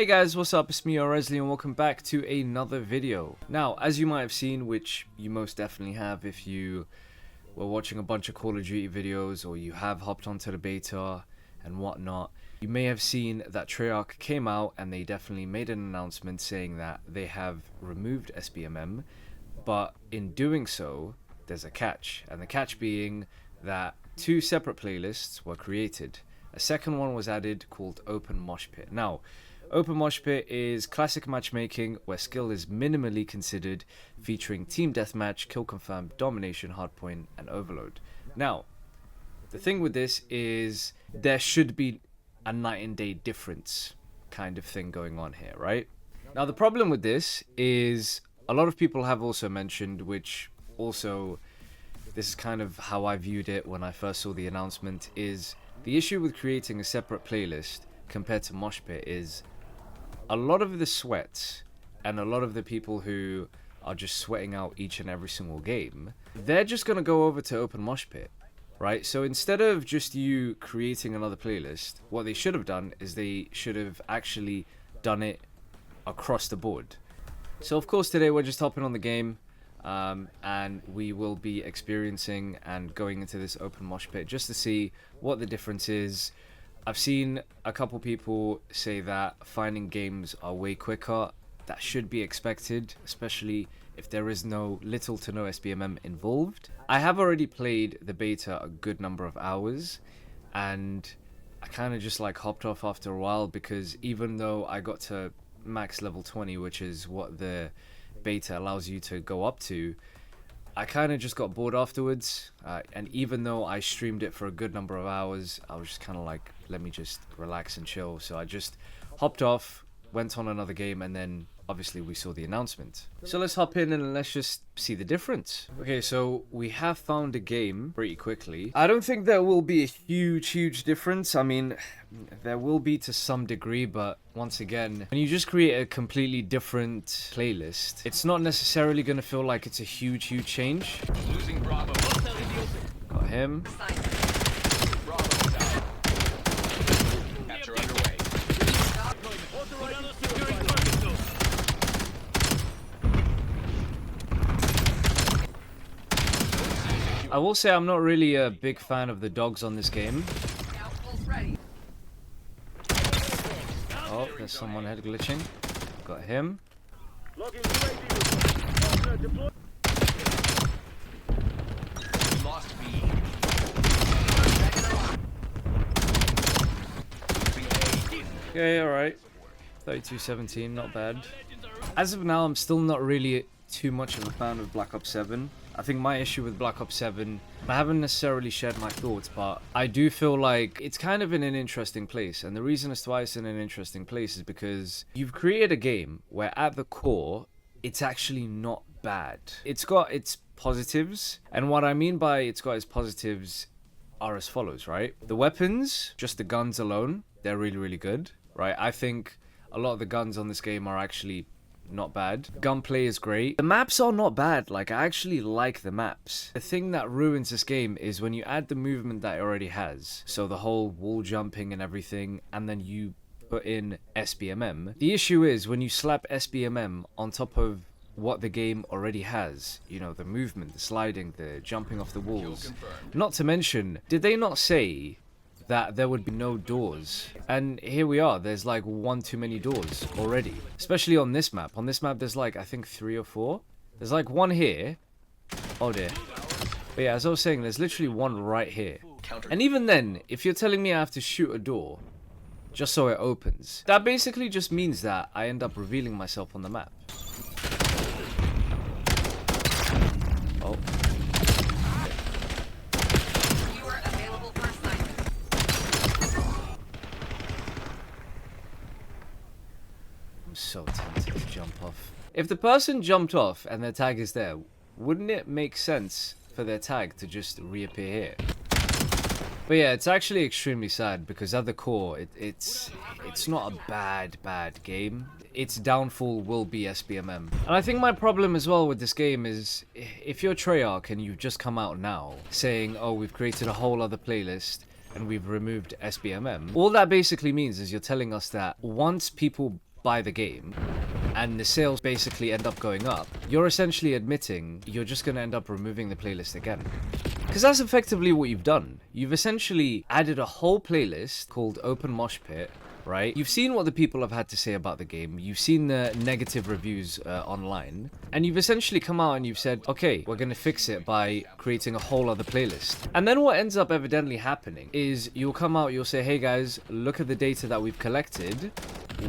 Hey guys, what's up? It's me, Leslie, and welcome back to another video. Now, as you might have seen, which you most definitely have if you were watching a bunch of Call of Duty videos or you have hopped onto the beta and whatnot, you may have seen that Treyarch came out and they definitely made an announcement saying that they have removed SBMM, but in doing so, there's a catch, and the catch being that two separate playlists were created. A second one was added called Open Mosh Pit. Now, Open Mosh Pit is classic matchmaking where skill is minimally considered, featuring team deathmatch, kill confirmed, domination, hardpoint, and overload. Now, the thing with this is there should be a night and day difference kind of thing going on here, right? Now, the problem with this is a lot of people have also mentioned, which also, this is kind of how I viewed it when I first saw the announcement, is the issue with creating a separate playlist compared to Mosh Pit is a lot of the sweat and a lot of the people who are just sweating out each and every single game, they're just going to go over to Open Mosh Pit, right? So instead of just you creating another playlist, what they should have done is they should have actually done it across the board. So of course today we're just hopping on the game and we will be experiencing and going into this Open Mosh Pit just to see what the difference is. I've seen a couple people say that finding games are way quicker. That should be expected, especially if there is little to no SBMM involved. I have already played the beta a good number of hours, and I kind of just like hopped off after a while because even though I got to max level 20, which is what the beta allows you to go up to, I kind of just got bored afterwards, and even though I streamed it for a good number of hours, I was just kind of like, let me just relax and chill. So I just hopped off, went on another game, and then obviously we saw the announcement. So let's hop in and let's just see the difference. Okay, so we have found a game pretty quickly. I don't think there will be a huge difference. I mean, there will be to some degree, but once again, when you just create a completely different playlist, it's not necessarily going to feel like it's a huge change. Losing Bravo. Got him. Capture underway. I will say I'm not really a big fan of the dogs on this game. Oh, there's someone head glitching. Got him. Lost B. Okay, alright. 32-17, not bad. As of now, I'm still not really too much of a fan of Black Ops 7. I think my issue with Black Ops 7, I haven't necessarily shared my thoughts, but I do feel like it's kind of in an interesting place. And the reason as to why it's in an interesting place is because you've created a game where at the core, it's actually not bad. It's got its positives. And what I mean by it's got its positives are as follows, right? The weapons, just the guns alone, they're really good, right? I think a lot of the guns on this game are actually not bad. Gunplay is great. The maps are not bad. Like, I actually like the maps. The thing that ruins this game is when you add the movement that it already has. So the whole wall jumping and everything, and then you put in SBMM. The issue is when you slap SBMM on top of what the game already has. You know, the movement, the sliding, the jumping off the walls. Not to mention, did they not say that there would be no doors? And here we are, there's like one too many doors already, especially on this map. On this map there's like, I think 3 or 4. There's like one here. Oh dear. But yeah, as I was saying, there's literally one right here. And even then, if you're telling me I have to shoot a door just so it opens, that basically just means that I end up revealing myself on the map. Oh. I'm so tempted to jump off. If the person jumped off and their tag is there, wouldn't it make sense for their tag to just reappear here? But yeah, it's actually extremely sad because at the core, it's not a bad game. Its downfall will be SBMM. And I think my problem as well with this game is if you're Treyarch and you've just come out now saying, oh, we've created a whole other playlist and we've removed SBMM, all that basically means is you're telling us that once people buy the game and the sales basically end up going up, you're essentially admitting you're just going to end up removing the playlist again. Because that's effectively what you've done. You've essentially added a whole playlist called Open Mosh Pit, right? You've seen what the people have had to say about the game. You've seen the negative reviews online. And you've essentially come out and you've said, okay, we're going to fix it by creating a whole other playlist. And then what ends up evidently happening is you'll come out, you'll say, hey guys, look at the data that we've collected.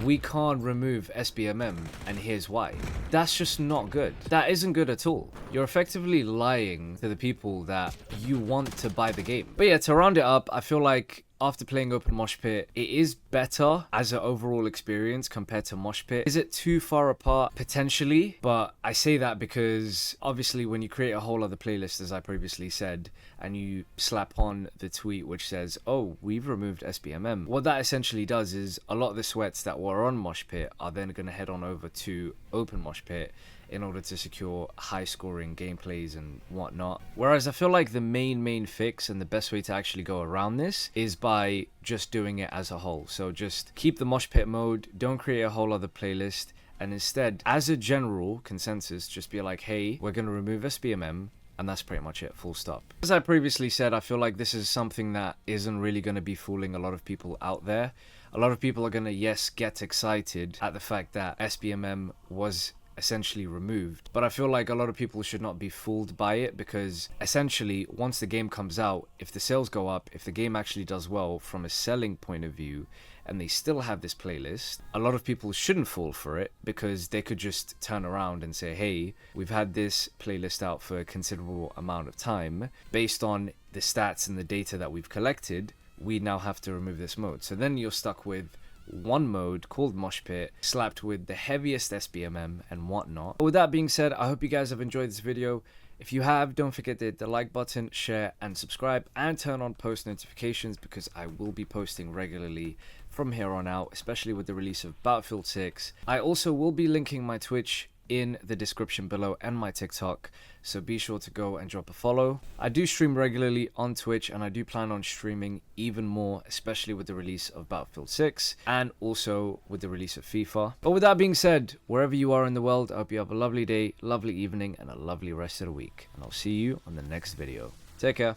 We can't remove SBMM, and here's why. That's just not good. That isn't good at all. You're effectively lying to the people that you want to buy the game. But yeah, to round it up, I feel like after playing Open Mosh Pit, it is better as an overall experience compared to Mosh Pit. Is it too far apart? Potentially, but I say that because obviously when you create a whole other playlist, as I previously said, and you slap on the tweet which says, oh, we've removed SBMM, what that essentially does is a lot of the sweats that were on Mosh Pit are then going to head on over to Open Mosh Pit in order to secure high scoring gameplays and whatnot. Whereas I feel like the main fix and the best way to actually go around this is by just doing it as a whole. So just keep the Mosh Pit mode, don't create a whole other playlist, and instead, as a general consensus, just be like, hey, we're going to remove SBMM, and that's pretty much it, full stop. As I previously said, I feel like this is something that isn't really going to be fooling a lot of people out there. A lot of people are going to, yes, get excited at the fact that SBMM was essentially removed, but I feel like a lot of people should not be fooled by it, because essentially once the game comes out, if the sales go up, if the game actually does well from a selling point of view, and they still have this playlist, a lot of people shouldn't fall for it, because they could just turn around and say, hey, we've had this playlist out for a considerable amount of time, based on the stats and the data that we've collected, we now have to remove this mode. So then you're stuck with one mode called Mosh Pit, slapped with the heaviest SBMM and whatnot. But with that being said, I hope you guys have enjoyed this video. If you have, don't forget to hit the like button, share and subscribe, and turn on post notifications, because I will be posting regularly from here on out, especially with the release of Battlefield 6. I also will be linking my Twitch in the description below and my TikTok, so be sure to go and drop a follow. I do stream regularly on Twitch, and I do plan on streaming even more, especially with the release of Battlefield 6 and also with the release of FIFA. But with that being said, wherever you are in the world, I hope you have a lovely day, lovely evening, and a lovely rest of the week, and I'll see you on the next video. Take care.